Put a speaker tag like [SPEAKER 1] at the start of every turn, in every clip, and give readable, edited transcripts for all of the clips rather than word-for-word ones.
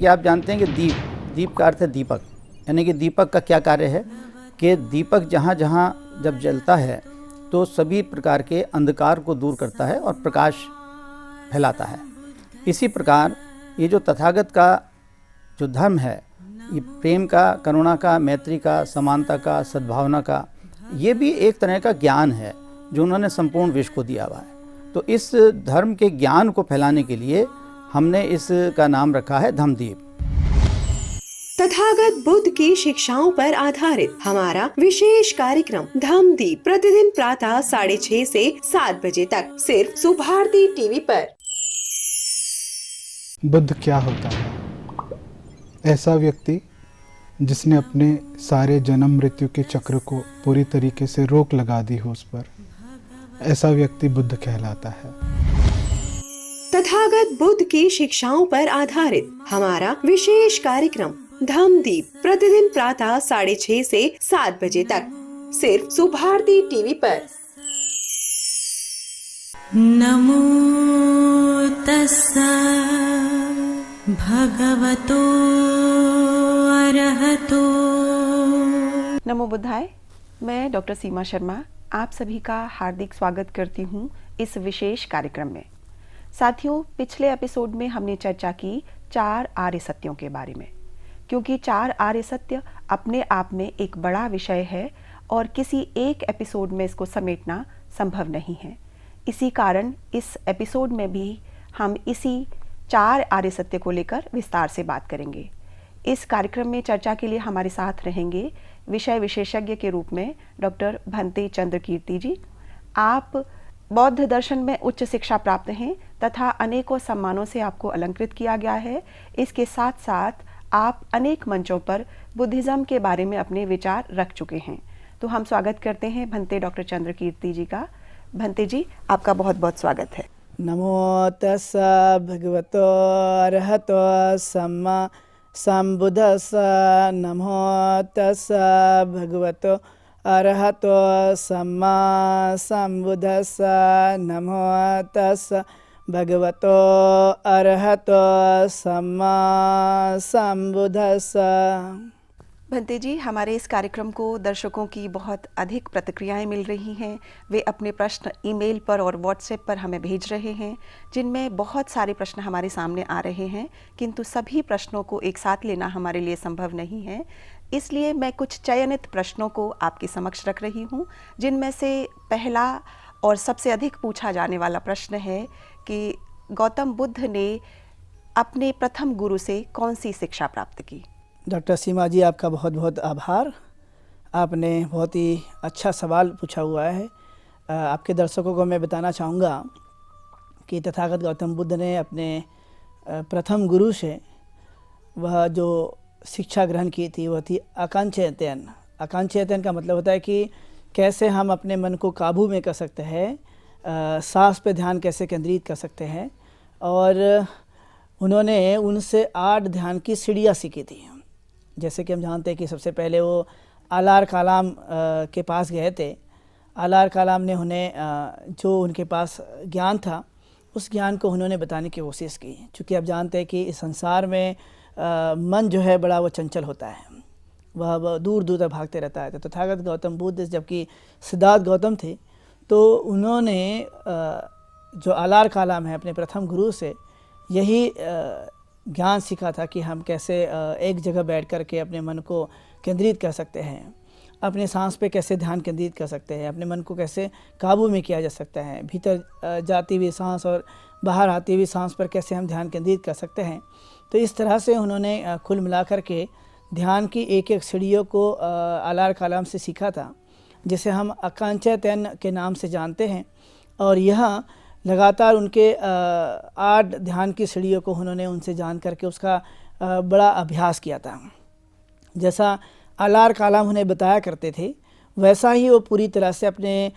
[SPEAKER 1] कि आप जानते हैं कि दीप का अर्थ है दीपक, यानी कि दीपक का क्या कार्य है कि दीपक जहाँ जहाँ जब जलता है तो सभी प्रकार के अंधकार को दूर करता है और प्रकाश फैलाता है। इसी प्रकार ये जो तथागत का जो धर्म है, ये प्रेम का, करुणा का, मैत्री का, समानता का, सद्भावना का, ये भी एक तरह का ज्ञान है जो उन्होंने संपूर्ण विश्व को दिया हुआ है। तो इस धर्म के ज्ञान को फैलाने के लिए हमने इसका नाम रखा है धम्मदीप।
[SPEAKER 2] तथागत बुद्ध की शिक्षाओं पर आधारित हमारा विशेष कार्यक्रम धम्मदीप प्रतिदिन प्रातः 6:30 से 7 बजे तक सिर्फ सुभारती टीवी पर।
[SPEAKER 3] बुद्ध क्या होता है? ऐसा व्यक्ति जिसने अपने सारे जन्म मृत्यु के चक्र को पूरी तरीके से रोक लगा दी हो उस पर, ऐसा व्यक्ति बुद्ध कहलाता है।
[SPEAKER 2] तथागत बुद्ध की शिक्षाओं पर आधारित हमारा विशेष कार्यक्रम धम्मदीप प्रतिदिन प्रातः 6:30 से 7 बजे तक सिर्फ सुभारती टीवी पर।
[SPEAKER 4] नमो तस्सा भगवतो अरहतो।
[SPEAKER 5] नमो बुद्धाय। मैं डॉक्टर सीमा शर्मा आप सभी का हार्दिक स्वागत करती हूँ इस विशेष कार्यक्रम में। साथियों, पिछले एपिसोड में हमने चर्चा की 4 आर्य सत्यों के बारे में, क्योंकि 4 आर्य सत्य अपने आप में एक बड़ा विषय है और किसी एक एपिसोड में इसको समेटना संभव नहीं है। इसी कारण इस एपिसोड में भी हम इसी 4 आर्य सत्य को लेकर विस्तार से बात करेंगे। इस कार्यक्रम में चर्चा के लिए हमारे साथ रहेंगे विषय विशेषज्ञ के रूप में डॉक्टर भंते चंद्रकीर्ति जी। आप बौद्ध दर्शन में उच्च शिक्षा प्राप्त हैं तथा अनेकों सम्मानों से आपको अलंकृत किया गया है। इसके साथ साथ आप अनेक मंचों पर बुद्धिज़्म के बारे में अपने विचार रख चुके हैं। तो हम स्वागत करते हैं भंते डॉक्टर चंद्रकीर्ति जी का। भंते जी, आपका बहुत बहुत स्वागत है।
[SPEAKER 6] नमो तस्सा भगवतो अरहतो सम्मा सम्बुद्धस्सा। नमो तस्सा भगवतो अरहतो सम्मा सम्बुद्धस्सा। नमो तस्सा भगवतो अरहतो सम्मा सम्बुद्धस्सा।
[SPEAKER 5] भंते जी, हमारे इस कार्यक्रम को दर्शकों की बहुत अधिक प्रतिक्रियाएं मिल रही हैं। वे अपने प्रश्न ईमेल पर और व्हाट्सएप पर हमें भेज रहे हैं, जिनमें बहुत सारे प्रश्न हमारे सामने आ रहे हैं, किंतु सभी प्रश्नों को एक साथ लेना हमारे लिए संभव नहीं है। इसलिए मैं कुछ चयनित प्रश्नों को आपके समक्ष रख रही हूँ, जिनमें से पहला और सबसे अधिक पूछा जाने वाला प्रश्न है कि गौतम बुद्ध ने अपने प्रथम गुरु से कौन सी शिक्षा प्राप्त की?
[SPEAKER 6] डॉक्टर सीमा जी, आपका बहुत बहुत आभार। आपने बहुत ही अच्छा सवाल पूछा हुआ है। आपके दर्शकों को मैं बताना चाहूँगा कि तथागत गौतम बुद्ध ने अपने प्रथम गुरु से वह जो शिक्षा ग्रहण की थी वह थी आकांक्षेत्यन। आकांक्षेत्यन का मतलब होता है कि कैसे हम अपने मन को काबू में कर सकते हैं, सांस पे ध्यान कैसे केंद्रित कर सकते हैं। और उन्होंने उनसे 8 ध्यान की सीढ़ियाँ सीखी थी। जैसे कि हम जानते हैं कि सबसे पहले वो आलार कालाम के पास गए थे। आलार कालाम ने उन्हें जो उनके पास ज्ञान था उस ज्ञान को उन्होंने बताने की कोशिश की। चूँकि आप जानते हैं कि इस संसार में मन जो है बड़ा वो चंचल होता है, वह दूर दूर तक भागते रहता है। तो तथागत गौतम बुद्ध जबकि सिद्धार्थ गौतम थे, तो उन्होंने जो आलार कालाम है अपने प्रथम गुरु से यही ज्ञान सीखा था कि हम कैसे एक जगह बैठ कर के अपने मन को केंद्रित कर सकते हैं, अपने सांस पे कैसे ध्यान केंद्रित कर सकते हैं, अपने मन को कैसे काबू में किया जा सकता है, भीतर जाती हुई सांस और बाहर आती हुई सांस पर कैसे हम ध्यान केंद्रित कर सकते हैं। तो इस तरह से उन्होंने कुल मिलाकर के ध्यान की एक एक सीढ़ियों को आलार कालाम से सीखा था, जिसे हम आकांक्षेत्यन के नाम से जानते हैं। और यह लगातार उनके 8 ध्यान की सीढ़ियों को उन्होंने उनसे जान करके उसका बड़ा अभ्यास किया था। जैसा आलार कालाम उन्हें बताया करते थे, वैसा ही वो पूरी तरह से अपने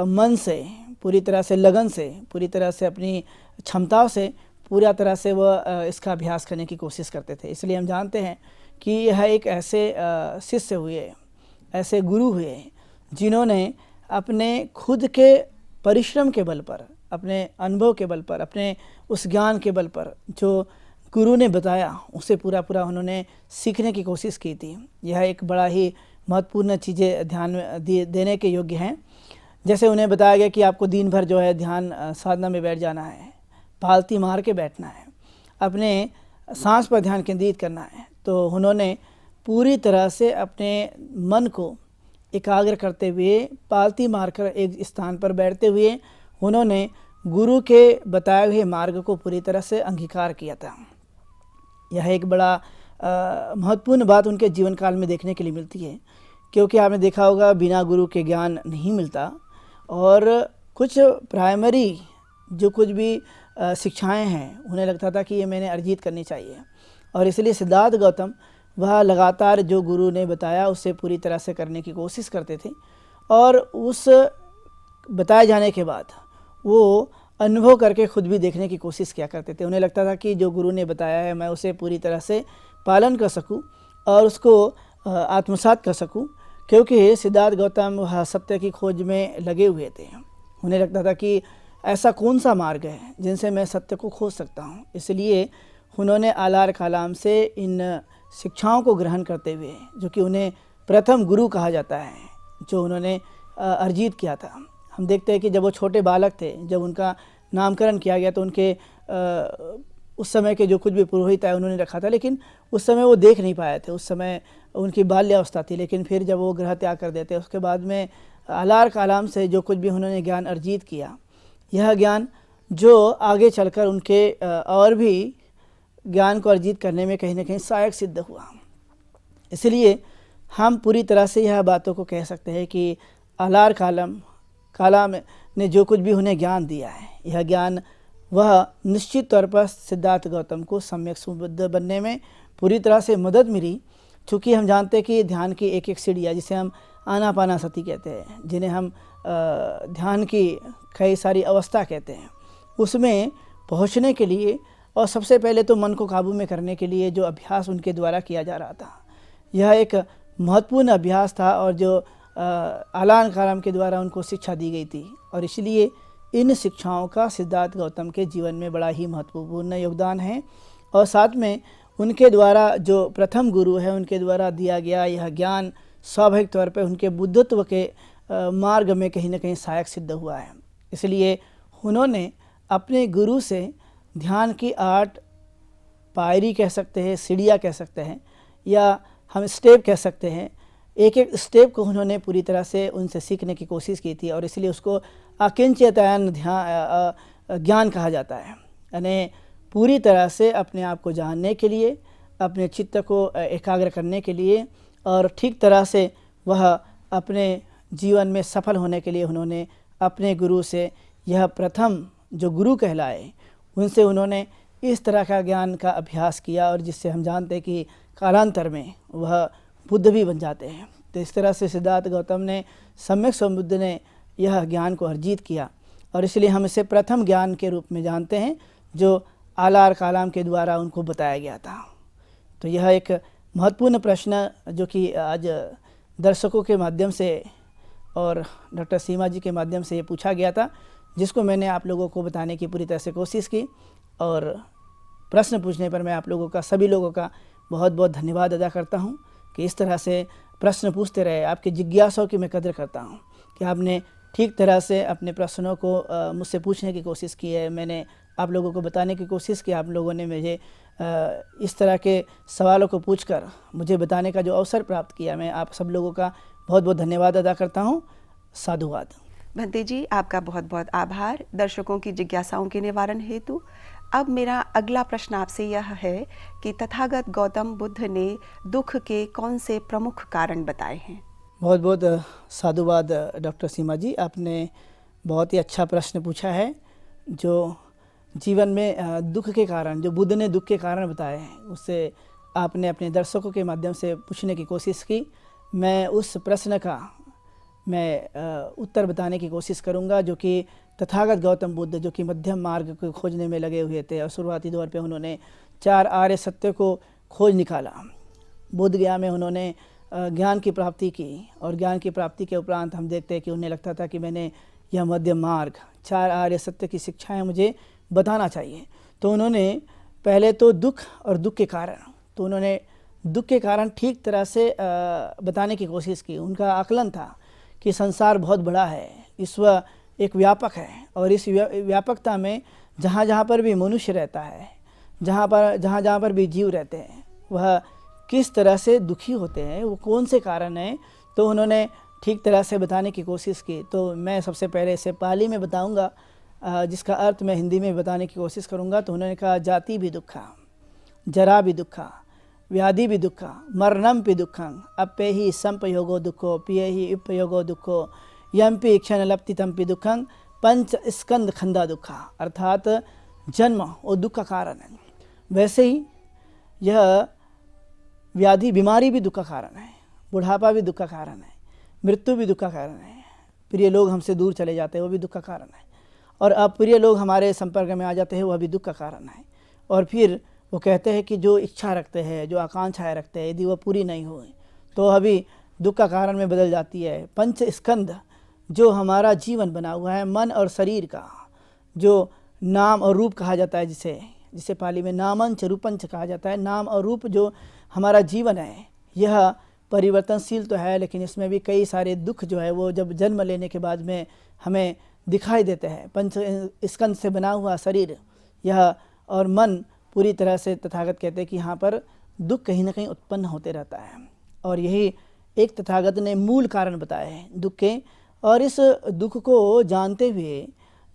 [SPEAKER 6] मन से, पूरी तरह से लगन से, पूरी तरह से अपनी क्षमताओं से पूरा तरह से वह इसका अभ्यास करने की कोशिश करते थे। इसलिए हम जानते हैं कि यह एक ऐसे शिष्य हुए, ऐसे गुरु हुए जिन्होंने अपने खुद के परिश्रम के बल पर, अपने अनुभव के बल पर, अपने उस ज्ञान के बल पर जो गुरु ने बताया उसे पूरा पूरा उन्होंने सीखने की कोशिश की थी। यह एक बड़ा ही महत्वपूर्ण चीज़ें ध्यान में देने के योग्य हैं। जैसे उन्हें बताया गया कि आपको दिन भर जो है ध्यान साधना में बैठ जाना है, पालती मार के बैठना है, अपने सांस पर ध्यान केंद्रित करना है। तो उन्होंने पूरी तरह से अपने मन को एकाग्र करते हुए पालती मारकर एक स्थान पर बैठते हुए उन्होंने गुरु के बताए हुए मार्ग को पूरी तरह से अंगीकार किया था। यह एक बड़ा महत्वपूर्ण बात उनके जीवन काल में देखने के लिए मिलती है, क्योंकि आपने देखा होगा बिना गुरु के ज्ञान नहीं मिलता और कुछ प्राइमरी जो कुछ भी शिक्षाएं हैं उन्हें लगता था कि ये मैंने अर्जित करनी चाहिए, और इसलिए सिद्धार्थ गौतम वह लगातार जो गुरु ने बताया उससे पूरी तरह से करने की कोशिश करते थे, और उस बताए जाने के बाद वो अनुभव करके खुद भी देखने की कोशिश किया करते थे। उन्हें लगता था कि जो गुरु ने बताया है मैं उसे पूरी तरह से पालन कर सकूं और उसको आत्मसात कर सकूं, क्योंकि सिद्धार्थ गौतम वह सत्य की खोज में लगे हुए थे। उन्हें लगता था कि ऐसा कौन सा मार्ग है जिनसे मैं सत्य को खोज सकता हूं। इसलिए उन्होंने आलार कालाम से इन शिक्षाओं को ग्रहण करते हुए, जो कि उन्हें प्रथम गुरु कहा जाता है, जो उन्होंने अर्जित किया था। हम देखते हैं कि जब वो छोटे बालक थे, जब उनका नामकरण किया गया तो उनके उस समय के जो कुछ भी पुरोहित है उन्होंने रखा था, लेकिन उस समय वो देख नहीं पाए थे, उस समय उनकी बाल्यावस्था थी। लेकिन फिर जब वो ग्रह त्याग कर देते उसके बाद में आलार कालाम से जो कुछ भी उन्होंने ज्ञान अर्जित किया, यह ज्ञान जो आगे चलकर उनके और भी ज्ञान को अर्जित करने में कहीं ना कहीं सहायक सिद्ध हुआ। इसलिए हम पूरी तरह से यह बातों को कह सकते हैं कि आलार कालाम ने जो कुछ भी उन्हें ज्ञान दिया है, यह ज्ञान वह निश्चित तौर पर सिद्धार्थ गौतम को सम्यक सुबुद्ध बनने में पूरी तरह से मदद मिली। चूँकि हम जानते हैं कि ध्यान की एक एक सीढ़ियाँ, जिसे हम आनापानासति कहते हैं, जिन्हें हम ध्यान की कई सारी अवस्था कहते हैं, उसमें पहुँचने के लिए और सबसे पहले तो मन को काबू में करने के लिए जो अभ्यास उनके द्वारा किया जा रहा था, यह एक महत्वपूर्ण अभ्यास था और जो आलार कालाम के द्वारा उनको शिक्षा दी गई थी। और इसलिए इन शिक्षाओं का सिद्धार्थ गौतम के जीवन में बड़ा ही महत्वपूर्ण योगदान है। और साथ में उनके द्वारा जो प्रथम गुरु है उनके द्वारा दिया गया यह ज्ञान स्वाभाविक तौर पर उनके बुद्धत्व के मार्ग में कहीं ना कहीं सहायक सिद्ध हुआ है। इसलिए उन्होंने अपने गुरु से ध्यान की 8 पायरी कह सकते हैं, सीढ़ियाँ कह सकते हैं, या हम स्टेप कह सकते हैं, एक एक स्टेप को उन्होंने पूरी तरह से उनसे सीखने की कोशिश की थी। और इसलिए उसको अकिंचितयन ज्ञान कहा जाता है। यानी पूरी तरह से अपने आप को जानने के लिए, अपने चित्त को एकाग्र करने के लिए और ठीक तरह से वह अपने जीवन में सफल होने के लिए उन्होंने अपने गुरु से, यह प्रथम जो गुरु कहलाए, उनसे उन्होंने इस तरह का ज्ञान का अभ्यास किया, और जिससे हम जानते हैं कि कालांतर में वह बुद्ध भी बन जाते हैं। तो इस तरह से सिद्धार्थ गौतम ने, सम्यक संबुद्ध ने यह ज्ञान को अर्जित किया, और इसलिए हम इसे प्रथम ज्ञान के रूप में जानते हैं जो आलार कालाम के द्वारा उनको बताया गया था। तो यह एक महत्वपूर्ण प्रश्न जो कि आज दर्शकों के माध्यम से और डॉक्टर सीमा जी के माध्यम से ये पूछा गया था, जिसको मैंने आप लोगों को बताने की पूरी तरह से कोशिश की। और प्रश्न पूछने पर मैं आप लोगों का, सभी लोगों का बहुत बहुत धन्यवाद अदा करता हूँ कि इस तरह से प्रश्न पूछते रहे। आपके जिज्ञासाओं की मैं कदर करता हूँ कि आपने ठीक तरह से अपने प्रश्नों को मुझसे पूछने की कोशिश की है। मैंने आप लोगों को बताने की कोशिश की, आप लोगों ने मुझे इस तरह के सवालों को पूछकर मुझे बताने का जो अवसर प्राप्त किया, मैं आप सब लोगों का बहुत बहुत धन्यवाद अदा करता हूँ। साधुवाद।
[SPEAKER 5] भंते जी, आपका बहुत बहुत आभार दर्शकों की जिज्ञासाओं के निवारण हेतु। अब मेरा अगला प्रश्न आपसे यह है कि तथागत गौतम बुद्ध ने दुख के कौन से प्रमुख कारण बताए हैं?
[SPEAKER 6] बहुत बहुत साधुवाद डॉक्टर सीमा जी, आपने बहुत ही अच्छा प्रश्न पूछा है। जो जीवन में दुख के कारण, जो बुद्ध ने दुख के कारण बताए हैं, उससे आपने अपने दर्शकों के माध्यम से पूछने की कोशिश की। मैं उस प्रश्न का उत्तर बताने की कोशिश करूंगा, जो कि तथागत गौतम बुद्ध, जो कि मध्यम मार्ग को खोजने में लगे हुए थे और शुरुआती दौर पे उन्होंने 4 आर्य सत्य को खोज निकाला। बोध गया में उन्होंने ज्ञान की प्राप्ति की, और ज्ञान की प्राप्ति के उपरांत हम देखते हैं कि उन्हें लगता था कि मैंने यह मध्यम मार्ग, 4 आर्य सत्य की शिक्षाएं मुझे बताना चाहिए। तो उन्होंने पहले तो दुख और दुख के कारण, तो उन्होंने दुख के कारण ठीक तरह से बताने की कोशिश की। उनका आकलन था कि संसार बहुत बड़ा है, ईश्वर एक व्यापक है, और इस व्यापकता में जहाँ जहाँ पर भी मनुष्य रहता है, जहाँ जहाँ पर भी जीव रहते हैं, वह किस तरह से दुखी होते हैं, वो कौन से कारण हैं, तो उन्होंने ठीक तरह से बताने की कोशिश की। तो मैं सबसे पहले इसे पाली में बताऊंगा, जिसका अर्थ मैं हिंदी में बताने की कोशिश करूंगा। तो उन्होंने कहा, जाति भी दुखा, जरा भी दुखा, व्याधि भी दुखा, मरणम भी दुखं, अप्ये ही संपयोगो दुखो, पिये ही उपयोगो दुखो, यम्पि क्षण लप्तितम्पि दुखं, पंच स्कंद खंदा दुखा। अर्थात जन्म और दुख का कारण है, वैसे ही यह व्याधि बीमारी भी दुख का कारण है, बुढ़ापा भी दुख का कारण है, मृत्यु भी दुख का कारण है, प्रिय लोग हमसे दूर चले जाते हैं वो भी दुख का कारण है, और अप्रिय लोग हमारे संपर्क में आ जाते हैं वह भी दुख का कारण है। और फिर वो कहते हैं कि जो इच्छा रखते हैं, जो आकांक्षाएं रखते हैं, यदि वह पूरी नहीं हुई तो अभी दुख का कारण में बदल जाती है। पंच स्कंद, जो हमारा जीवन बना हुआ है, मन और शरीर का, जो नाम और रूप कहा जाता है, जिसे पाली में नामंच रूपंच कहा जाता है। नाम और रूप जो हमारा जीवन है, यह परिवर्तनशील तो है, लेकिन इसमें भी कई सारे दुख जो है वो जब जन्म लेने के बाद में हमें दिखाई देते हैं। पंच स्कंद से बना हुआ शरीर यह और मन पूरी तरह से तथागत कहते हैं कि यहाँ पर दुख कहीं ना कहीं उत्पन्न होते रहता है, और यही एक तथागत ने मूल कारण बताए हैं दुख के। और इस दुख को जानते हुए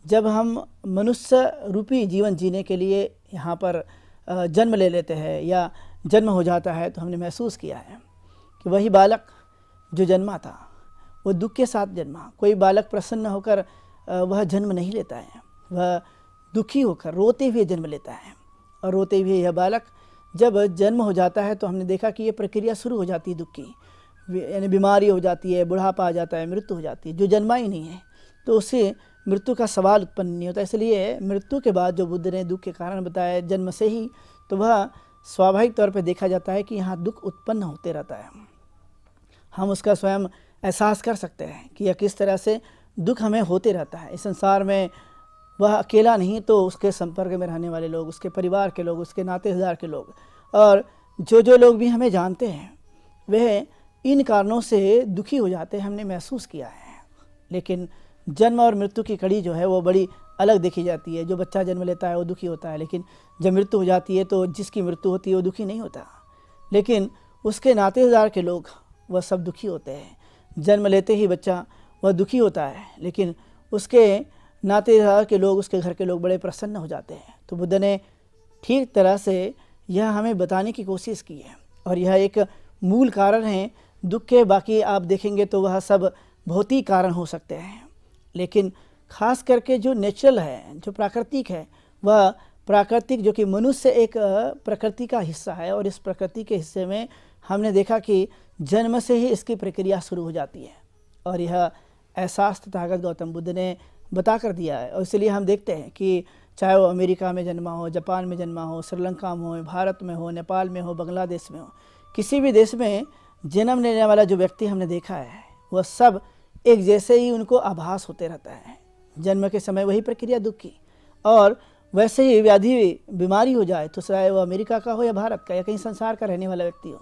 [SPEAKER 6] जब हम मनुष्य रूपी जीवन जीने के लिए यहाँ पर जन्म ले लेते हैं या जन्म हो जाता है, तो हमने महसूस किया है कि वही बालक जो जन्मा था वो दुख के साथ जन्मा। कोई बालक प्रसन्न होकर वह जन्म नहीं लेता है, वह दुखी होकर रोते हुए जन्म लेता है। और रोते हुए यह बालक जब जन्म हो जाता है तो हमने देखा कि ये प्रक्रिया शुरू हो जाती है दुख की, यानी बीमारी हो जाती है, बुढ़ापा आ जाता है, मृत्यु हो जाती है। जो जन्मा ही नहीं है तो उससे मृत्यु का सवाल उत्पन्न नहीं होता। इसलिए मृत्यु के बाद जो बुद्ध ने दुख के कारण बताया जन्म से ही, तो वह स्वाभाविक तौर पर देखा जाता है कि यहाँ दुख उत्पन्न होते रहता है। हम उसका स्वयं एहसास कर सकते हैं कि यह किस तरह से दुख हमें होते रहता है। इस संसार में वह अकेला नहीं, तो उसके संपर्क में रहने वाले लोग, उसके परिवार के लोग, उसके नातेदार के लोग, और जो लोग भी हमें जानते हैं वह इन कारणों से दुखी हो जाते हैं, हमने महसूस किया है। लेकिन जन्म और मृत्यु की कड़ी जो है वो बड़ी अलग देखी जाती है। जो बच्चा जन्म लेता है वो दुखी होता है, लेकिन जब मृत्यु हो जाती है तो जिसकी मृत्यु होती है वो दुखी नहीं होता, लेकिन उसके नातेदार के लोग वह सब दुखी होते हैं। जन्म लेते ही बच्चा वह दुखी होता है, लेकिन उसके नातेदार के लोग, उसके घर के लोग बड़े प्रसन्न हो जाते हैं। तो बुद्ध ने ठीक तरह से यह हमें बताने की कोशिश की है, और यह एक मूल कारण है दुख के। बाकी आप देखेंगे तो वह सब भौतिक कारण हो सकते हैं, लेकिन खास करके जो नेचुरल है, जो प्राकृतिक है, वह प्राकृतिक जो कि मनुष्य एक प्रकृति का हिस्सा है, और इस प्रकृति के हिस्से में हमने देखा कि जन्म से ही इसकी प्रक्रिया शुरू हो जाती है। और यह एहसास तथागत गौतम बुद्ध ने बता कर दिया है। और इसलिए हम देखते हैं कि चाहे वो अमेरिका में जन्मा हो, जापान में जन्मा हो, श्रीलंका में हो, भारत में हो, नेपाल में हो, बांग्लादेश में हो, किसी भी देश में जन्म लेने वाला जो व्यक्ति हमने देखा है वह सब एक जैसे ही उनको आभास होते रहता है। जन्म के समय वही प्रक्रिया दुख की, और वैसे ही व्याधि बीमारी हो जाए तो चाहे वो अमेरिका का हो या भारत का या कहीं संसार का रहने वाला व्यक्ति हो,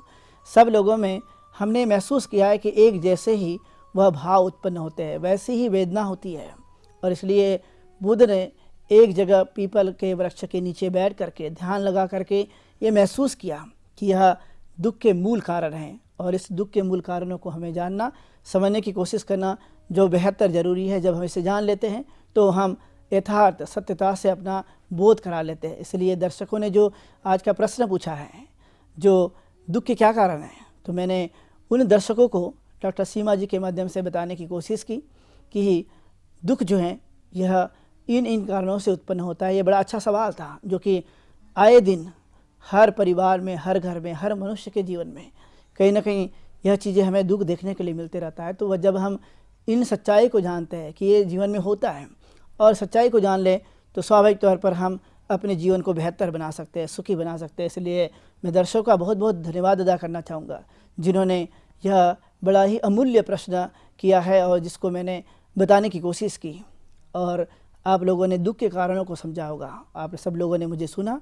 [SPEAKER 6] सब लोगों में हमने महसूस किया है कि एक जैसे ही वह भाव उत्पन्न होते हैं, वैसी ही वेदना होती है। और इसलिए बुद्ध ने एक जगह पीपल के वृक्ष के नीचे बैठ करके ध्यान लगा करके ये महसूस किया कि यह दुख के मूल कारण हैं, और इस दुख के मूल कारणों को हमें जानना, समझने की कोशिश करना जो बेहतर ज़रूरी है। जब हम इसे जान लेते हैं तो हम यथार्थ सत्यता से अपना बोध करा लेते हैं। इसलिए दर्शकों ने जो आज का प्रश्न पूछा है, जो दुख के क्या कारण हैं, तो मैंने उन दर्शकों को डॉक्टर सीमा जी के माध्यम से बताने की कोशिश की कि दुख जो है यह इन कारणों से उत्पन्न होता है। ये बड़ा अच्छा सवाल था, जो कि आए दिन हर परिवार में, हर घर में, हर मनुष्य के जीवन में कहीं ना कहीं यह चीज़ें हमें दुख देखने के लिए मिलते रहता है। तो वह जब हम इन सच्चाई को जानते हैं कि ये जीवन में होता है, और सच्चाई को जान लें, तो स्वाभाविक तौर पर हम अपने जीवन को बेहतर बना सकते हैं, सुखी बना सकते हैं। इसलिए मैं दर्शकों का बहुत बहुत धन्यवाद अदा करना चाहूँगा, जिन्होंने यह बड़ा ही अमूल्य प्रश्न किया है और जिसको मैंने बताने की कोशिश की। और आप लोगों ने दुख के कारणों को समझा होगा, आप सब लोगों ने मुझे सुना,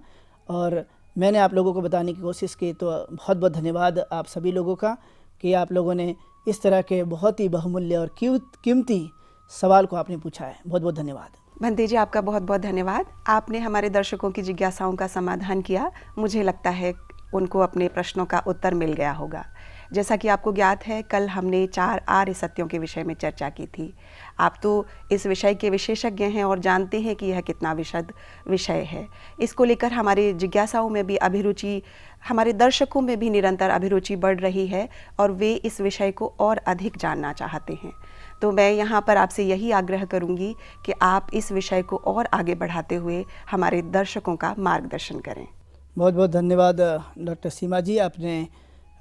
[SPEAKER 6] और मैंने आप लोगों को बताने की कोशिश की। तो बहुत बहुत धन्यवाद आप सभी लोगों का कि आप लोगों ने इस तरह के बहुत ही बहुमूल्य और कीमती सवाल को आपने पूछा है। बहुत बहुत धन्यवाद।
[SPEAKER 5] भंते जी, आपका बहुत बहुत धन्यवाद। आपने हमारे दर्शकों की जिज्ञासाओं का समाधान किया। मुझे लगता है उनको अपने प्रश्नों का उत्तर मिल गया होगा। जैसा कि आपको ज्ञात है, कल हमने 4 आर्य सत्यों के विषय में चर्चा की थी। आप तो इस विषय के विशेषज्ञ हैं और जानते हैं कि यह कितना विशद विषय है। इसको लेकर हमारे जिज्ञासाओं में भी अभिरुचि, हमारे दर्शकों में भी निरंतर अभिरुचि बढ़ रही है और वे इस विषय को और अधिक जानना चाहते हैं। तो मैं यहाँ पर आपसे यही आग्रह करूँगी कि आप इस विषय को और आगे बढ़ाते हुए हमारे दर्शकों का मार्गदर्शन करें।
[SPEAKER 6] बहुत बहुत धन्यवाद डॉक्टर सीमा जी, आपने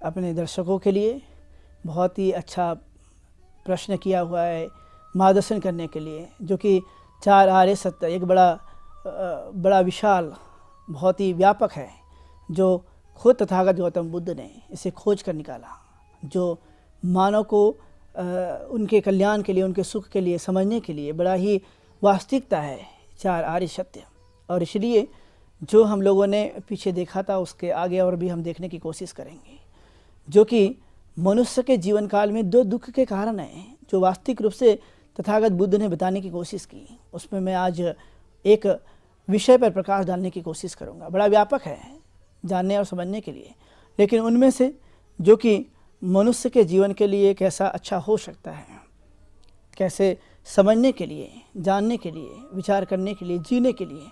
[SPEAKER 6] अपने दर्शकों के लिए बहुत ही अच्छा प्रश्न किया हुआ है मार्गदर्शन करने के लिए, जो कि 4 आर्य सत्य एक बड़ा विशाल, बहुत ही व्यापक है, जो खुद तथागत गौतम बुद्ध ने इसे खोज कर निकाला, जो मानव को उनके कल्याण के लिए, उनके सुख के लिए समझने के लिए बड़ा ही वास्तविकता है 4 आर्य सत्य। और इसलिए जो हम लोगों ने पीछे देखा था उसके आगे और भी हम देखने की कोशिश करेंगे, जो कि मनुष्य के जीवन काल में 2 दुख के कारण हैं, जो वास्तविक रूप से तथागत बुद्ध ने बताने की कोशिश की। उसमें मैं आज एक विषय पर प्रकाश डालने की कोशिश करूंगा। बड़ा व्यापक है जानने और समझने के लिए, लेकिन उनमें से जो कि मनुष्य के जीवन के लिए कैसा अच्छा हो सकता है, कैसे समझने के लिए, जानने के लिए, विचार करने के लिए, जीने के लिए।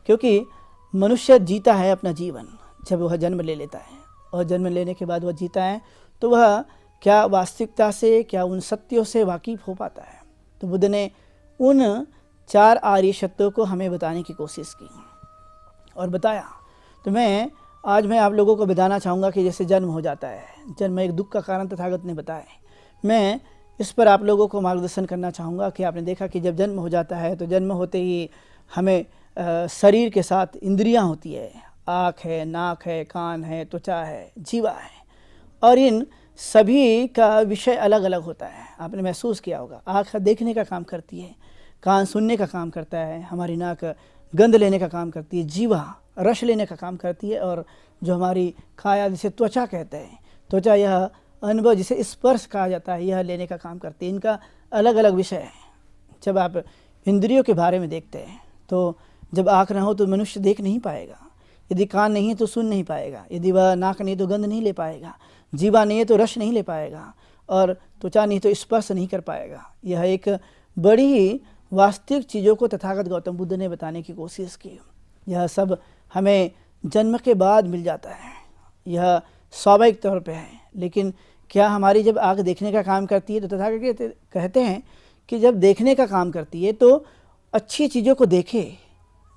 [SPEAKER 6] क्योंकि मनुष्य जीता है अपना जीवन जब वह जन्म ले लेता है, और जन्म लेने के बाद वह जीता है तो वह क्या वास्तविकता से, क्या उन सत्यों से वाकिफ हो पाता है। तो बुद्ध ने उन 4 आर्य सत्यों को हमें बताने की कोशिश की और बताया। तो आज मैं आप लोगों को बताना चाहूँगा कि जैसे जन्म हो जाता है, जन्म एक दुख का कारण तथागत ने बताया। मैं इस पर आप लोगों को मार्गदर्शन करना चाहूँगा कि आपने देखा कि जब जन्म हो जाता है तो जन्म होते ही हमें शरीर के साथ इंद्रियां होती है, आँख है, नाक है, कान है, त्वचा है, जीवा है, और इन सभी का विषय अलग अलग होता है। आपने महसूस किया होगा, आँख देखने का काम करती है, कान सुनने का काम करता है, हमारी नाक गंध लेने का काम करती है, जीवा रस लेने का काम करती है, और जो हमारी काया जिसे त्वचा कहते हैं, त्वचा यह अनुभव जिसे स्पर्श कहा जाता है, यह लेने का काम करती है। इनका अलग अलग विषय है। जब आप इंद्रियों के बारे में देखते हैं तो जब आँख ना हो तो मनुष्य देख नहीं पाएगा, यदि कान नहीं है तो सुन नहीं पाएगा, यदि वह नाक नहीं तो गंध नहीं ले पाएगा, जीवा नहीं है तो रस नहीं ले पाएगा, और त्वचा नहीं तो स्पर्श नहीं कर पाएगा। यह एक बड़ी ही वास्तविक चीज़ों को तथागत गौतम बुद्ध ने बताने की कोशिश की। यह सब हमें जन्म के बाद मिल जाता है, यह स्वाभाविक तौर पे है। लेकिन क्या हमारी जब आँख देखने का काम करती है तो तथागत कहते हैं कि जब देखने का काम करती है तो अच्छी चीज़ों को देखे,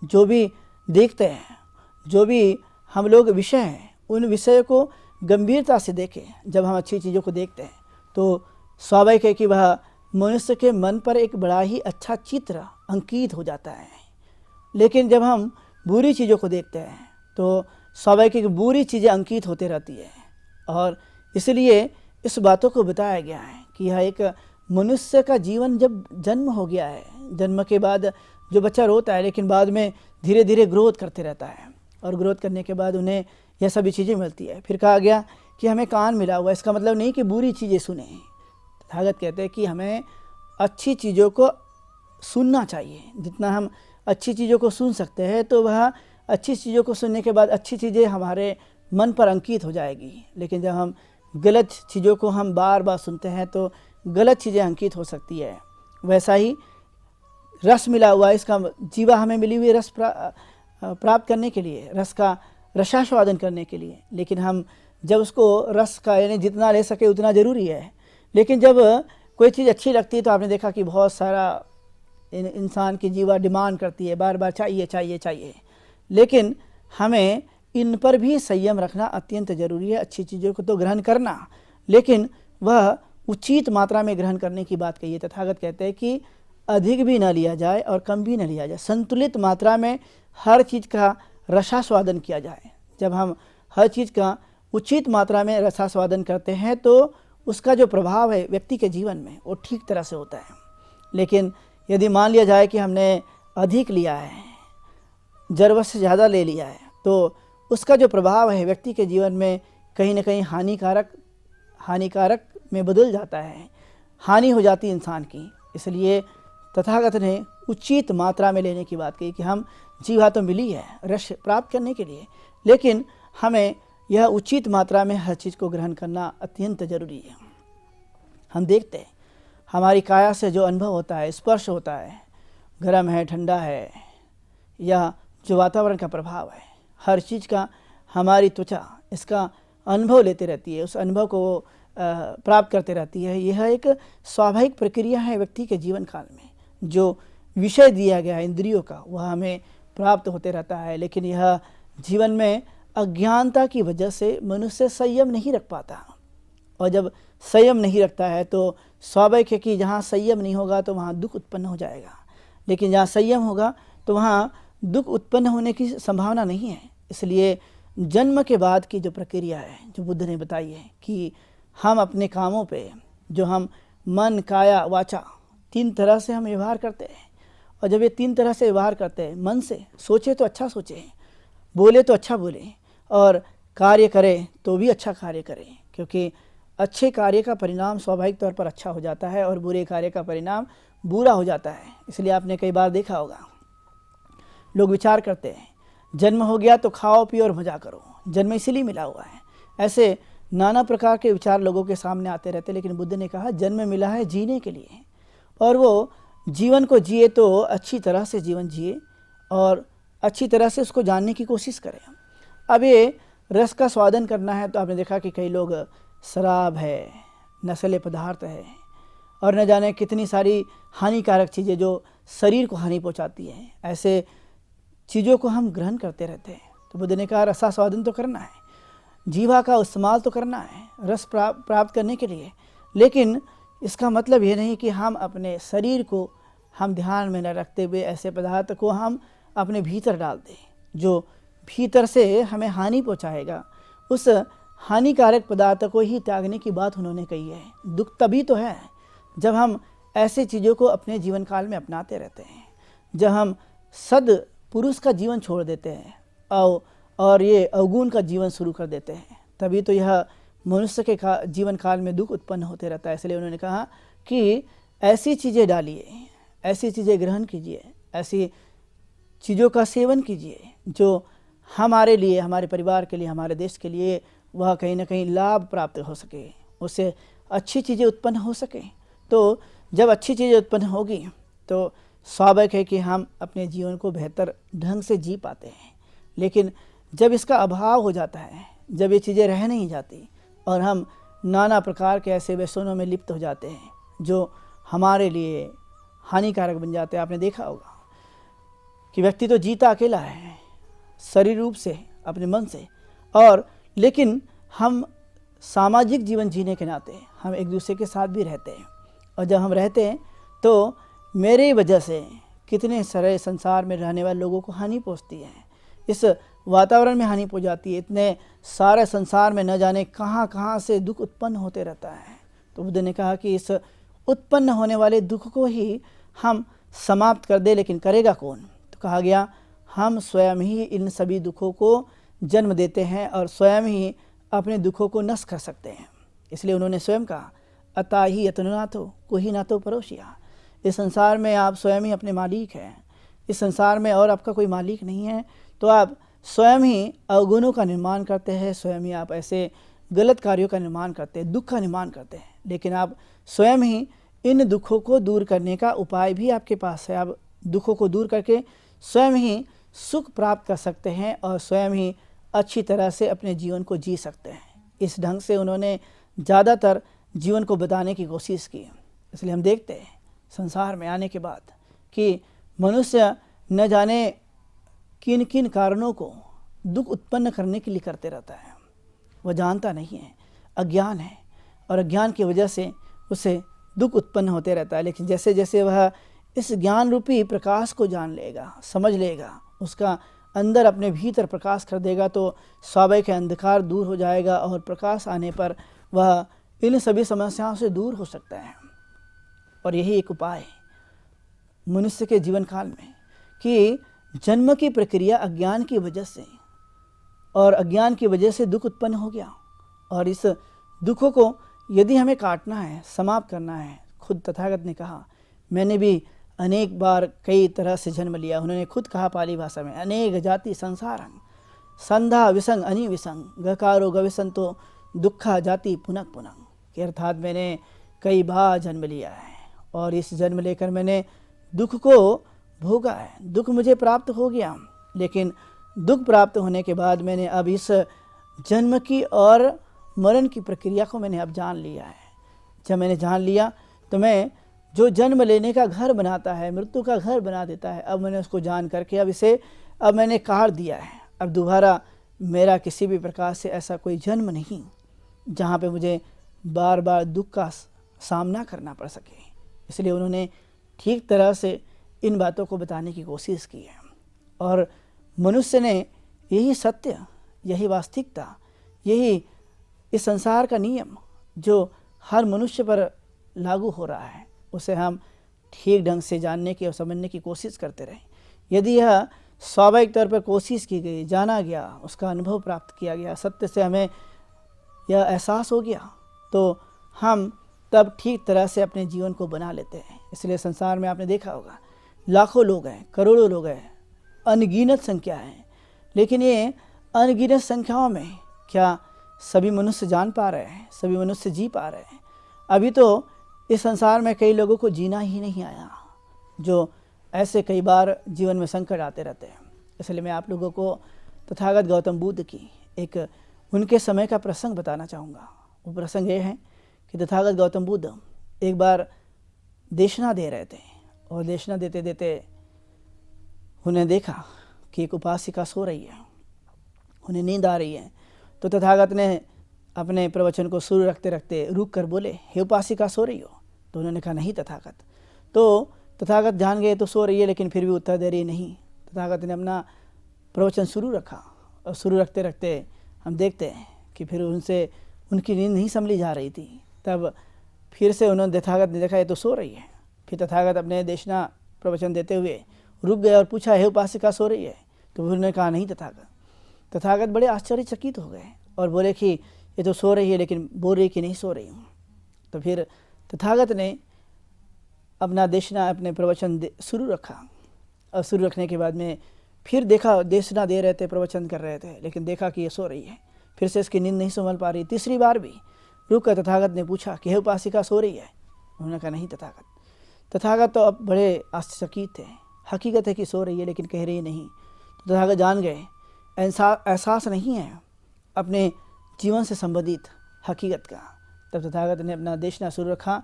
[SPEAKER 6] जो भी देखते हैं, जो भी हम लोग विषय हैं, उन विषय को गंभीरता से देखें। जब हम अच्छी चीज़ों को देखते हैं तो स्वाभाविक है कि वह मनुष्य के मन पर एक बड़ा ही अच्छा चित्र अंकित हो जाता है। लेकिन जब हम बुरी चीज़ों को देखते हैं तो स्वाभाविक है कि बुरी चीज़ें अंकित होते रहती है, और इसलिए इस बातों को बताया गया है कि यह एक मनुष्य का जीवन जब जन्म हो गया है, जन्म के बाद जो बच्चा रोता है लेकिन बाद में धीरे धीरे ग्रोथ करते रहता है, और ग्रोथ करने के बाद उन्हें यह सभी चीज़ें मिलती है। फिर कहा गया कि हमें कान मिला हुआ, इसका मतलब नहीं कि बुरी चीज़ें सुने। तथागत कहते हैं कि हमें अच्छी चीज़ों को सुनना चाहिए। जितना हम अच्छी चीज़ों को सुन सकते हैं तो वह अच्छी चीज़ों को सुनने के बाद अच्छी चीज़ें हमारे मन पर अंकित हो जाएगी। लेकिन जब हम गलत चीज़ों को हम बार बार सुनते हैं तो गलत चीज़ें अंकित हो सकती है। वैसा ही रस मिला हुआ, इसका जीवा हमें मिली हुई रस प्राप्त करने के लिए, रस का रसास्वादन करने के लिए। लेकिन हम जब उसको रस का यानी जितना ले सके उतना ज़रूरी है। लेकिन जब कोई चीज़ अच्छी लगती है तो आपने देखा कि बहुत सारा इंसान की जीवा डिमांड करती है, बार बार चाहिए चाहिए चाहिए। लेकिन हमें इन पर भी संयम रखना अत्यंत ज़रूरी है। अच्छी चीज़ों को तो ग्रहण करना, लेकिन वह उचित मात्रा में ग्रहण करने की बात कही है। तथागत कहते हैं कि अधिक भी न लिया जाए और कम भी न लिया जाए, संतुलित मात्रा में हर चीज़ का रसास्वादन किया जाए। जब हम हर चीज़ का उचित मात्रा में रसास्वादन करते हैं तो उसका जो प्रभाव है व्यक्ति के जीवन में वो ठीक तरह से होता है। लेकिन यदि मान लिया जाए कि हमने अधिक लिया है, ज़रूरत से ज़्यादा ले लिया है, तो उसका जो प्रभाव है व्यक्ति के जीवन में कहीं ना कहीं हानिकारक में बदल जाता है, हानि हो जाती है इंसान की। इसलिए तथागत ने उचित मात्रा में लेने की बात कही कि हम जीवा तो मिली है रस प्राप्त करने के लिए, लेकिन हमें यह उचित मात्रा में हर चीज़ को ग्रहण करना अत्यंत जरूरी है। हम देखते हैं हमारी काया से जो अनुभव होता है, स्पर्श होता है, गर्म है, ठंडा है, या जो वातावरण का प्रभाव है, हर चीज़ का हमारी त्वचा इसका अनुभव लेते रहती है, उस अनुभव को प्राप्त करते रहती है। यह एक स्वाभाविक प्रक्रिया है व्यक्ति के जीवन काल में। जो विषय दिया गया है इंद्रियों का वह हमें प्राप्त होते रहता है, लेकिन यह जीवन में अज्ञानता की वजह से मनुष्य संयम नहीं रख पाता, और जब संयम नहीं रखता है तो स्वाभाविक है कि जहाँ संयम नहीं होगा तो वहाँ दुख उत्पन्न हो जाएगा, लेकिन जहाँ संयम होगा तो वहाँ दुख उत्पन्न होने की संभावना नहीं है। इसलिए जन्म के बाद की जो प्रक्रिया है जो बुद्ध ने बताई है कि हम अपने कामों पे जो हम मन, काया, वाचा 3 तरह से हम व्यवहार करते हैं, और जब ये 3 तरह से व्यवहार करते हैं, मन से सोचे तो अच्छा सोचें, बोले तो अच्छा बोलें, और कार्य करें तो भी अच्छा कार्य करें, क्योंकि अच्छे कार्य का परिणाम स्वाभाविक तौर पर अच्छा हो जाता है और बुरे कार्य का परिणाम बुरा हो जाता है। इसलिए आपने कई बार देखा होगा लोग विचार करते हैं जन्म हो गया तो खाओ पियो और मज़ा करो, जन्म इसीलिए मिला हुआ है। ऐसे नाना प्रकार के विचार लोगों के सामने आते रहते, लेकिन बुद्ध ने कहा जन्म मिला है जीने के लिए, और वो जीवन को जिए तो अच्छी तरह से जीवन जिए और अच्छी तरह से उसको जानने की कोशिश करें। अब ये रस का स्वादन करना है तो आपने देखा कि कई लोग शराब है, नशीले पदार्थ है, और न जाने कितनी सारी हानिकारक चीज़ें जो शरीर को हानि पहुंचाती हैं, ऐसे चीज़ों को हम ग्रहण करते रहते हैं। तो बुद्ध ने कहा रसा स्वादन तो करना है, जीवा का इस्तेमाल तो करना है रस प्राप्त करने के लिए, लेकिन इसका मतलब ये नहीं कि हम अपने शरीर को हम ध्यान में न रखते हुए ऐसे पदार्थ को हम अपने भीतर डाल दें जो भीतर से हमें हानि पहुंचाएगा। उस हानिकारक पदार्थ को ही त्यागने की बात उन्होंने कही है। दुख तभी तो है जब हम ऐसे चीज़ों को अपने जीवन काल में अपनाते रहते हैं, जब हम सद पुरुष का जीवन छोड़ देते हैं और ये अवगुण का जीवन शुरू कर देते हैं, तभी तो यह मनुष्य के जीवन काल में दुख उत्पन्न होते रहता है। इसलिए उन्होंने कहा कि ऐसी चीज़ें डालिए, ऐसी चीज़ें ग्रहण कीजिए, ऐसी चीज़ों का सेवन कीजिए जो हमारे लिए, हमारे परिवार के लिए, हमारे देश के लिए वह कहीं ना कहीं लाभ प्राप्त हो सके, उससे अच्छी चीज़ें उत्पन्न हो सके। तो जब अच्छी चीज़ें उत्पन्न होगी तो स्वाभाविक है कि हम अपने जीवन को बेहतर ढंग से जी पाते हैं, लेकिन जब इसका अभाव हो जाता है, जब ये चीज़ें रह नहीं जाती और हम नाना प्रकार के ऐसे व्यसनों में लिप्त हो जाते हैं जो हमारे लिए हानिकारक बन जाते हैं। आपने देखा होगा कि व्यक्ति तो जीता अकेला है शरीर रूप से, अपने मन से, और लेकिन हम सामाजिक जीवन जीने के नाते हम एक दूसरे के साथ भी रहते हैं, और जब हम रहते हैं तो मेरी वजह से कितने सारे संसार में रहने वाले लोगों को हानि पहुंचती है, इस वातावरण में हानि पहुंच जाती है, इतने सारे संसार में न जाने कहाँ कहाँ से दुख उत्पन्न होते रहता है। तो बुद्ध ने कहा कि इस उत्पन्न होने वाले दुख को ही हम समाप्त कर दे, लेकिन करेगा कौन? तो कहा गया हम स्वयं ही इन सभी दुखों को जन्म देते हैं और स्वयं ही अपने दुखों को नष्ट कर सकते हैं। इसलिए उन्होंने स्वयं कहा अता ही यतनुनाथो कोही ना तो परोसिया, इस संसार में आप स्वयं ही अपने मालिक हैं, इस संसार में और आपका कोई मालिक नहीं है। तो आप स्वयं ही अवगुणों का निर्माण करते हैं, स्वयं ही आप ऐसे गलत कार्यों का निर्माण करते हैं, दुख का निर्माण करते हैं, लेकिन आप स्वयं ही इन दुखों को दूर करने का उपाय भी आपके पास है। आप दुखों को दूर करके स्वयं ही सुख प्राप्त कर सकते हैं और स्वयं ही अच्छी तरह से अपने जीवन को जी सकते हैं। इस ढंग से उन्होंने ज़्यादातर जीवन को बताने की कोशिश की। इसलिए हम देखते हैं संसार में आने के बाद कि मनुष्य न जाने किन किन कारणों को दुख उत्पन्न करने के लिए करते रहता है, वह जानता नहीं है, अज्ञान है, और अज्ञान की वजह से उसे दुख उत्पन्न होते रहता है। लेकिन जैसे जैसे वह इस ज्ञान रूपी प्रकाश को जान लेगा, समझ लेगा, उसका अंदर अपने भीतर प्रकाश कर देगा, तो स्वाभाविक अंधकार दूर हो जाएगा और प्रकाश आने पर वह इन सभी समस्याओं से दूर हो सकता है। और यही एक उपाय है मनुष्य के जीवन काल में कि जन्म की प्रक्रिया अज्ञान की वजह से और अज्ञान की वजह से दुख उत्पन्न हो गया। और इस दुखों को यदि हमें काटना है, समाप्त करना है, खुद तथागत ने कहा, मैंने भी अनेक बार कई तरह से जन्म लिया। उन्होंने खुद कहा पाली भाषा में, अनेक जाति संसारं संधा विसंग अनि विसंग गकारो गविसंतो दुखा जाति पुनक पुनक, कि अर्थात मैंने कई बार जन्म लिया है और इस जन्म लेकर मैंने दुख को भोगा है, दुख मुझे प्राप्त हो गया। लेकिन दुख प्राप्त होने के बाद मैंने अब इस जन्म की और मरण की प्रक्रिया को मैंने अब जान लिया है। जब मैंने जान लिया तो मैं जो जन्म लेने का घर बनाता है, मृत्यु का घर बना देता है, अब मैंने उसको जान करके अब मैंने काट दिया है। अब दोबारा मेरा किसी भी प्रकार से ऐसा कोई जन्म नहीं जहाँ पे मुझे बार बार दुख का सामना करना पड़ सके। इसलिए उन्होंने ठीक तरह से इन बातों को बताने की कोशिश की है। और मनुष्य ने यही सत्य, यही वास्तविकता, यही इस संसार का नियम जो हर मनुष्य पर लागू हो रहा है, उसे हम ठीक ढंग से जानने की और समझने की कोशिश करते रहें। यदि यह स्वाभाविक तौर पर कोशिश की गई, जाना गया, उसका अनुभव प्राप्त किया गया, सत्य से हमें यह एहसास हो गया, तो हम तब ठीक तरह से अपने जीवन को बना लेते हैं। इसलिए संसार में आपने देखा होगा लाखों लोग हैं, करोड़ों लोग हैं, अनगिनत संख्या है, लेकिन ये अनगिनत संख्याओं में क्या सभी मनुष्य जान पा रहे हैं, सभी मनुष्य जी पा रहे हैं? अभी तो इस संसार में कई लोगों को जीना ही नहीं आया, जो ऐसे कई बार जीवन में संकट आते रहते हैं। इसलिए मैं आप लोगों को तथागत गौतम बुद्ध की एक उनके समय का प्रसंग बताना चाहूँगा। वो प्रसंग ये है कि तथागत गौतम बुद्ध एक बार देशना दे रहे थे और देशना देते देते उन्हें देखा कि एक उपासिका सो रही है, उन्हें नींद आ रही है। तो तथागत ने अपने प्रवचन को शुरू रखते रखते रुक कर बोले, हे उपासिका सो रही हो? तो उन्होंने कहा नहीं तथागत। तो तथागत जान गए तो सो रही है, लेकिन फिर भी उत्तर दे रही नहीं। तथागत ने अपना प्रवचन शुरू रखा और शुरू रखते रखते हम देखते हैं कि फिर उनसे उनकी नींद नहीं संभली जा रही थी। तब फिर से उन्होंने तथागत ने देखा ये तो सो रही है। फिर तथागत अपने देशना प्रवचन देते हुए रुक गए और पूछा, हे उपासिका सो रही है? तो उन्होंने कहा नहीं तथागत। तथागत बड़े आश्चर्यचकित हो गए और बोले कि ये तो सो रही है, लेकिन बोल रही कि नहीं सो रही हूँ। तो फिर तथागत ने अपना देशना, अपने प्रवचन शुरू रखा और शुरू रखने के बाद में फिर देखा, देशना दे रहे थे, प्रवचन कर रहे थे, लेकिन देखा कि ये सो रही है। फिर से इसकी नींद नहीं संभल पा रही। तीसरी बार भी रुक कर तथागत ने पूछा कि हे उपासिका सो रही है? उन्होंने कहा नहीं तथागत। तथागत तो अब बड़े आश्चर्यचकित थे, हकीकत है कि सो रही है लेकिन कह रही नहीं। तो तथागत जान गए एहसास नहीं है अपने जीवन से संबंधित हकीकत का। तब तथागत ने अपना देशना शुरू रखा।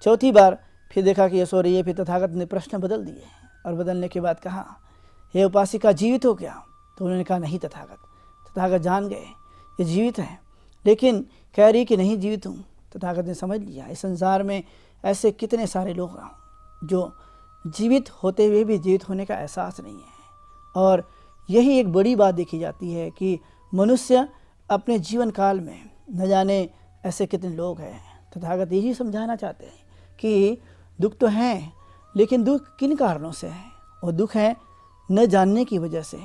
[SPEAKER 6] चौथी बार फिर देखा कि ये सो रही है। फिर तथागत ने प्रश्न बदल दिए और बदलने के बाद कहा, हे उपासिका जीवित हो क्या? तो उन्होंने कहा नहीं तथागत। तथागत जान गए ये जीवित है, लेकिन कह रही कि नहीं जीवित हूँ। तथागत ने समझ लिया इस संसार में ऐसे कितने सारे लोग हैं जो जीवित होते हुए भी जीवित होने का एहसास नहीं है। और यही एक बड़ी बात देखी जाती है कि मनुष्य अपने जीवन काल में न जाने ऐसे कितने लोग हैं। तथागत यही समझाना चाहते हैं कि दुख तो हैं, लेकिन दुख किन कारणों से है? और दुख है न जानने की वजह से,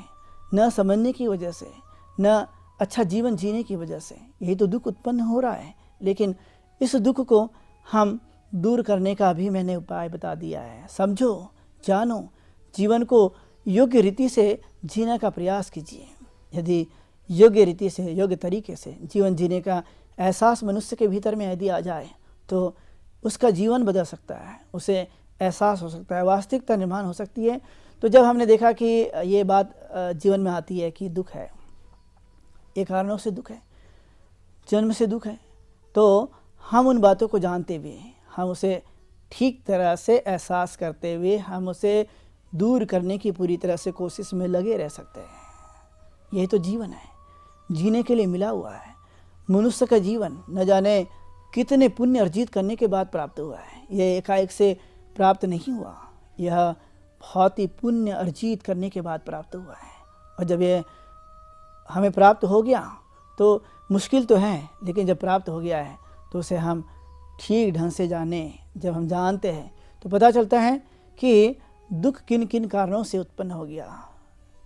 [SPEAKER 6] न समझने की वजह से, न अच्छा जीवन जीने की वजह से। यही तो दुख उत्पन्न हो रहा है। लेकिन इस दुख को हम दूर करने का भी मैंने उपाय बता दिया है। समझो, जानो, जीवन को योग्य रीति से जीने का प्रयास कीजिए। यदि योग्य रीति से, योग्य तरीके से जीवन जीने का एहसास मनुष्य के भीतर में यदि आ जाए तो उसका जीवन बदल सकता है, उसे एहसास हो सकता है, वास्तविकता निर्माण हो सकती है। तो जब हमने देखा कि ये बात जीवन में आती है कि दुख है, ये कारणों से दुख है, जन्म से दुख है, तो हम उन बातों को जानते हुए, हम उसे ठीक तरह से एहसास करते हुए, हम उसे दूर करने की पूरी तरह से कोशिश में लगे रह सकते हैं। यही तो जीवन है, जीने के लिए मिला हुआ है। मनुष्य का जीवन न जाने कितने पुण्य अर्जित करने के बाद प्राप्त हुआ है। यह एकाएक से प्राप्त नहीं हुआ, यह बहुत ही पुण्य अर्जित करने के बाद प्राप्त हुआ है। और जब ये हमें प्राप्त हो गया तो मुश्किल तो है, लेकिन जब प्राप्त हो गया है तो उसे हम ठीक ढंग से जाने। जब हम जानते हैं तो पता चलता है कि दुख किन किन कारणों से उत्पन्न हो गया,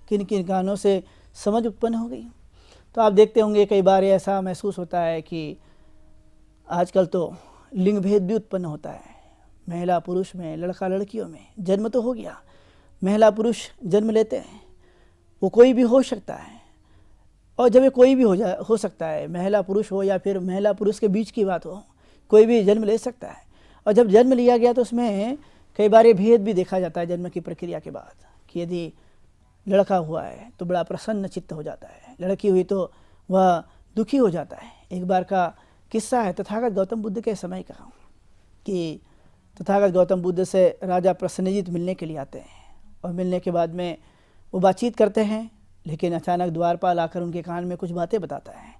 [SPEAKER 6] किन किन कारणों से समझ उत्पन्न हो गई। तो आप देखते होंगे कई बार ऐसा महसूस होता है कि आजकल तो लिंग भेद भी उत्पन्न होता है, महिला पुरुष में, लड़का लड़कियों में। जन्म तो हो गया, महिला पुरुष जन्म लेते हैं, वो कोई भी हो सकता है। और जब ये कोई भी हो सकता है, महिला पुरुष हो या फिर महिला पुरुष के बीच की बात हो, कोई भी जन्म ले सकता है। और जब जन्म लिया गया तो उसमें कई बार ये भेद भी देखा जाता है जन्म की प्रक्रिया के बाद, कि यदि लड़का हुआ है तो बड़ा प्रसन्न चित्त हो जाता है, लड़की हुई तो वह दुखी हो जाता है। एक बार का किस्सा है तथागत गौतम बुद्ध के समय का, कि तथागत गौतम बुद्ध से राजा प्रसन्नजित मिलने के लिए आते हैं, और मिलने के बाद में वो बातचीत करते हैं, लेकिन अचानक द्वारपाल आकर उनके कान में कुछ बातें बताता है।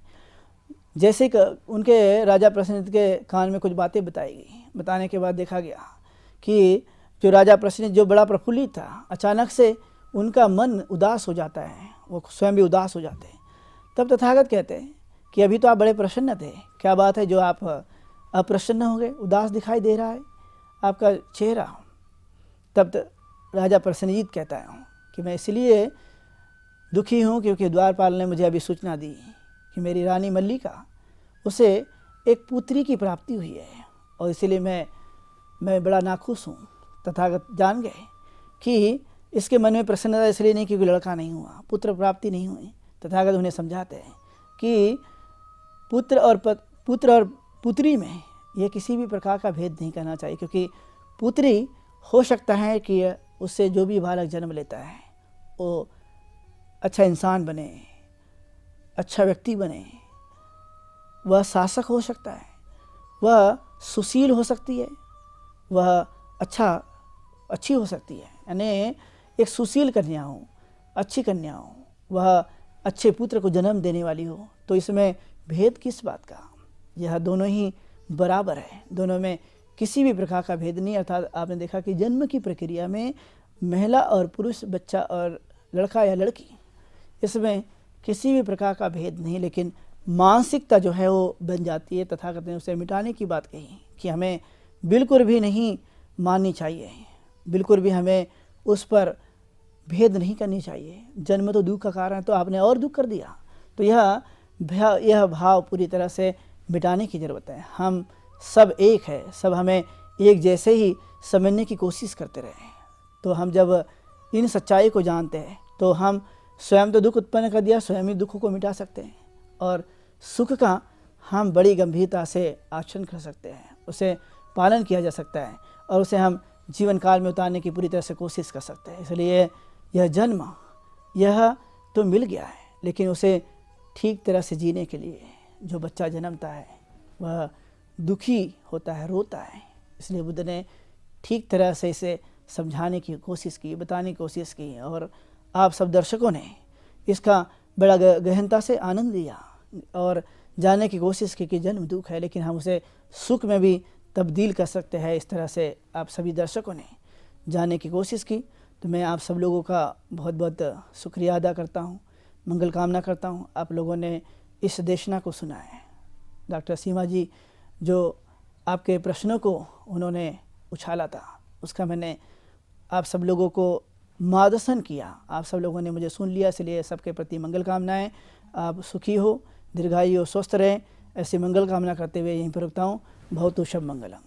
[SPEAKER 6] जैसे कि उनके राजा प्रसन्नजित के कान में कुछ बातें बताई गई, बताने के बाद देखा गया कि जो राजा प्रसन्नजित जो बड़ा प्रफुल्लित था, अचानक से उनका मन उदास हो जाता है, वो स्वयं भी उदास हो जाते हैं। तब तथागत कहते हैं कि अभी तो आप बड़े प्रसन्न थे, क्या बात है जो आप अप्रसन्न हो गए, उदास दिखाई दे रहा है आपका चेहरा। तब राजा प्रसन्नजित कहता है कि मैं इसलिए दुखी हूँ क्योंकि द्वारपाल ने मुझे अभी सूचना दी कि मेरी रानी मल्लिका, उसे एक पुत्री की प्राप्ति हुई है, और इसलिए मैं बड़ा नाखुश हूँ। तथागत जान गए कि इसके मन में प्रसन्नता इसलिए नहीं क्योंकि लड़का नहीं हुआ, पुत्र प्राप्ति नहीं हुई। तथागत उन्हें समझाते हैं कि पुत्र और पुत्री में यह किसी भी प्रकार का भेद नहीं करना चाहिए, क्योंकि पुत्री हो सकता है कि उससे जो भी बालक जन्म लेता है वो अच्छा इंसान बने, अच्छा व्यक्ति बने, वह शासक हो सकता है, वह सुशील हो सकती है, वह अच्छी हो सकती है, यानी एक सुशील कन्या हो, अच्छी कन्या हो, वह अच्छे पुत्र को जन्म देने वाली हो। तो इसमें भेद किस बात का, यह दोनों ही बराबर है, दोनों में किसी भी प्रकार का भेद नहीं। अर्थात आपने देखा कि जन्म की प्रक्रिया में महिला और पुरुष, बच्चा और लड़का या लड़की, इसमें किसी भी प्रकार का भेद नहीं, लेकिन मानसिकता जो है वो बन जाती है। तथागत ने उसे मिटाने की बात कही कि हमें बिल्कुल भी नहीं माननी चाहिए, बिल्कुल भी हमें उस पर भेद नहीं करनी चाहिए। जन्म तो दुख का कारण है, तो आपने और दुख कर दिया, तो यह भाव पूरी तरह से मिटाने की ज़रूरत है। हम सब एक है, सब हमें एक जैसे ही समझने की कोशिश करते रहे। तो हम जब इन सच्चाई को जानते हैं तो हम स्वयं तो दुख उत्पन्न कर दिया, स्वयं ही दुख को मिटा सकते हैं, और सुख का हम बड़ी गंभीरता से आचरण कर सकते हैं, उसे पालन किया जा सकता है, और उसे हम जीवन काल में उतारने की पूरी तरह से कोशिश कर सकते हैं। इसलिए यह जन्म यह तो मिल गया है, लेकिन उसे ठीक तरह से जीने के लिए जो बच्चा जन्मता है वह दुखी होता है, रोता है। इसलिए बुद्ध ने ठीक तरह से इसे समझाने की कोशिश की, बताने की कोशिश की, और आप सब दर्शकों ने इसका बड़ा गहनता से आनंद लिया और जानने की कोशिश की कि जन्म दुख है, लेकिन हम उसे सुख में भी तब्दील कर सकते हैं। इस तरह से आप सभी दर्शकों ने जानने की कोशिश की। तो मैं आप सब लोगों का बहुत बहुत शुक्रिया अदा करता हूँ, मंगल कामना करता हूँ। आप लोगों ने इस देशना को सुना है। डॉक्टर सीमा जी जो आपके प्रश्नों को उन्होंने उछाला था, उसका मैंने आप सब लोगों को मार्गदर्शन किया, आप सब लोगों ने मुझे सुन लिया, इसलिए सबके प्रति मंगल कामनाएं। आप सुखी हो, दीर्घायु हो, स्वस्थ रहें, ऐसी मंगल कामना करते हुए यहीं पर रुकता हूँ। भवतु शुभ मंगलम।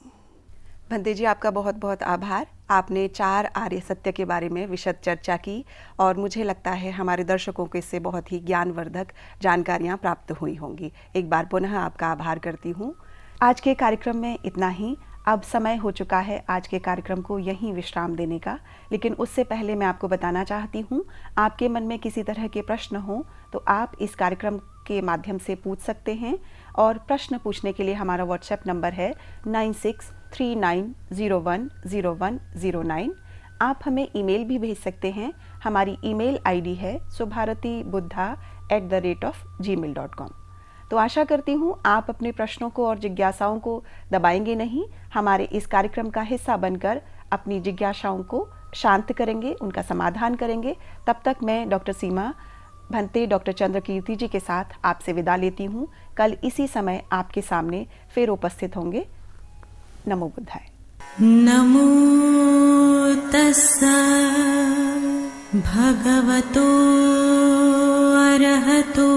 [SPEAKER 5] भंते जी, आपका बहुत बहुत आभार। आपने 4 आर्य सत्य के बारे में विशद चर्चा की, और मुझे लगता है हमारे दर्शकों को इससे बहुत ही ज्ञानवर्धक जानकारियाँ प्राप्त हुई होंगी। एक बार पुनः आपका आभार करती हूँ। आज के कार्यक्रम में इतना ही। अब समय हो चुका है आज के कार्यक्रम को यहीं विश्राम देने का, लेकिन उससे पहले मैं आपको बताना चाहती हूँ, आपके मन में किसी तरह के प्रश्न हो तो आप इस कार्यक्रम के माध्यम से पूछ सकते हैं। और प्रश्न पूछने के लिए हमारा व्हाट्सएप नंबर है 9639010109। आप हमें ईमेल भी भेज सकते हैं। हमारी ईमेल आईडी है subharatibuddha@gmail.com। तो आशा करती हूँ आप अपने प्रश्नों को और जिज्ञासाओं को दबाएंगे नहीं, हमारे इस कार्यक्रम का हिस्सा बनकर अपनी जिज्ञासाओं को शांत करेंगे, उनका समाधान करेंगे। तब तक मैं डॉक्टर सीमा भंते डॉक्टर चंद्रकीर्ति जी के साथ आपसे विदा लेती हूँ। कल इसी समय आपके सामने फिर उपस्थित होंगे। नमो बुद्धाय।
[SPEAKER 4] नमो तस्सा भगवतो अरहतो